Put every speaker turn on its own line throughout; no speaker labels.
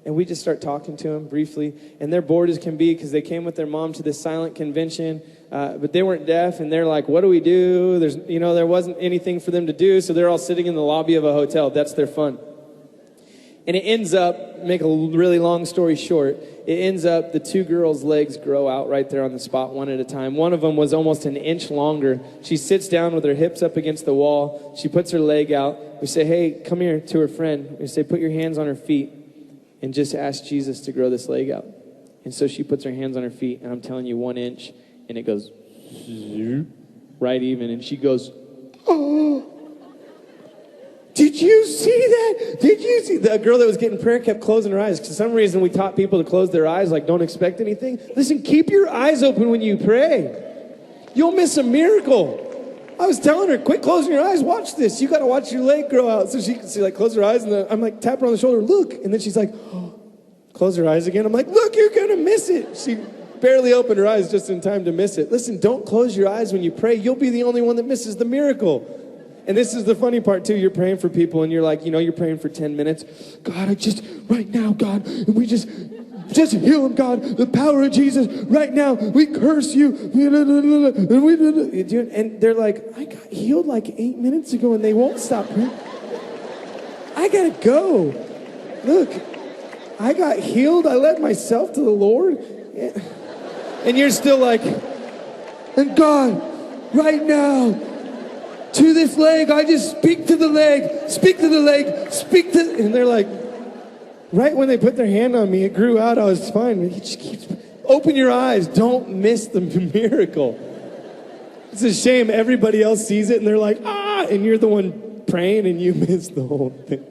And we just start talking to them briefly. And they're bored as can be because they came with their mom to this silent convention. But they weren't deaf. And they're like, what do we do? There wasn't anything for them to do. So they're all sitting in the lobby of a hotel. That's their fun. And it ends up, make a really long story short, it ends up the two girls' legs grow out right there on the spot, one at a time. One of them was almost an inch longer. She sits down with her hips up against the wall. She puts her leg out. We say, hey, come here, to her friend. We say, put your hands on her feet and just ask Jesus to grow this leg out. And so she puts her hands on her feet, and I'm telling you, 1 inch, and it goes right even. And she goes, oh. Did you see that? Did you see? The girl that was getting prayer kept closing her eyes. For some reason, we taught people to close their eyes, like don't expect anything. Listen, keep your eyes open when you pray. You'll miss a miracle. I was telling her, quit closing your eyes. Watch this. You got to watch your leg grow out. So she like close her eyes, and then I'm like tap her on the shoulder. Look, and then she's like, oh. Close her eyes again. I'm like, look, you're gonna miss it. She barely opened her eyes just in time to miss it. Listen, don't close your eyes when you pray. You'll be the only one that misses the miracle. And this is the funny part, too. You're praying for people, and you're like, you're praying for 10 minutes. God, right now, God, and we just heal them, God. The power of Jesus, right now, we curse you. And they're like, I got healed like 8 minutes ago, and they won't stop praying. I got to go. Look, I got healed. I led myself to the Lord. And you're still like, and God, right now, to this leg, I just speak to the leg, speak to the leg, speak to... And they're like, right when they put their hand on me, it grew out, I was fine. He just keeps, open your eyes, don't miss the miracle. It's a shame everybody else sees it and they're like, ah, and you're the one praying and you miss the whole thing.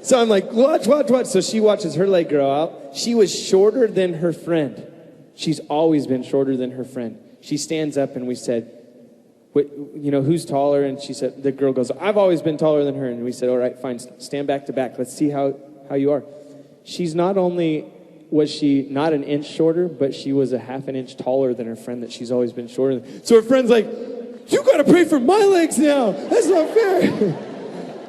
So I'm like, watch. So she watches her leg grow out. She was shorter than her friend. She's always been shorter than her friend. She stands up and we said, who's taller? And she said, the girl goes, I've always been taller than her. And we said, all right, fine, stand back to back. Let's see how you are. She's not only, was she not an inch shorter, but she was a half an inch taller than her friend that she's always been shorter than. So her friend's like, you got to pray for my legs now. That's not fair.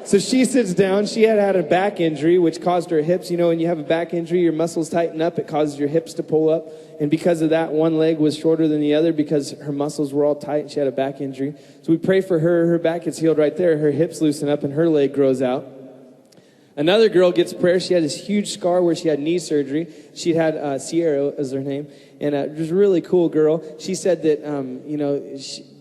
So she sits down. She had a back injury, which caused her hips. When you have a back injury, your muscles tighten up. It causes your hips to pull up. And because of that, one leg was shorter than the other because her muscles were all tight and she had a back injury. So we pray for her. Her back gets healed right there. Her hips loosen up and her leg grows out. Another girl gets prayer. She had this huge scar where she had knee surgery. She had Sierra as her name. And it was a really cool girl. She said that,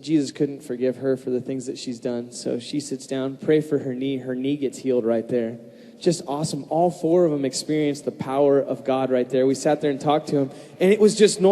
Jesus couldn't forgive her for the things that she's done. So she sits down, pray for her knee. Her knee gets healed right there. Just awesome. All four of them experienced the power of God right there. We sat there and talked to them. And it was just normal.